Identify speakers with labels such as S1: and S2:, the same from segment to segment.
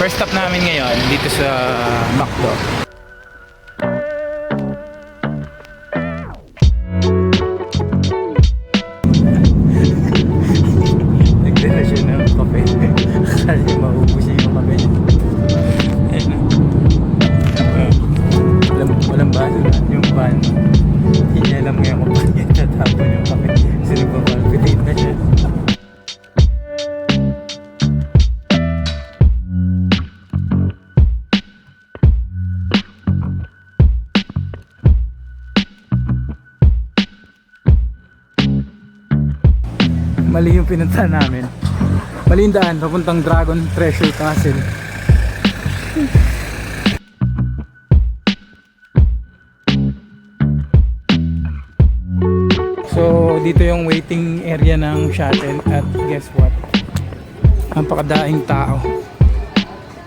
S1: First stop namin ngayon dito sa McDo. Nagdala siya ng kape. Akala niya maubos niya yung kape. Ayun na. Walang baso na yung pan. Hindi niya alam ngayon kung paano niya tatapon yung kape. Kasi nagpapalpitate na siya. Mali yung pinunta namin. Mali yung daan, papuntang Dragon Treasure Castle. So dito yung waiting area ng shuttle. At guess what? Napakadaing tao.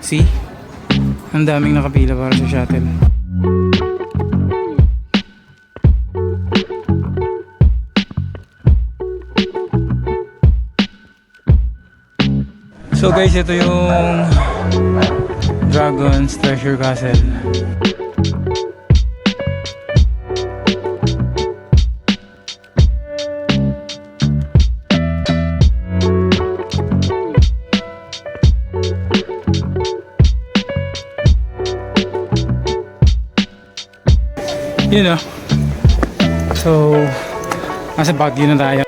S1: See? Ang daming nakapila para sa shuttle. So guys, ito yung Dragon's Treasure Castle. You know. So, nasa Baguio na tayo.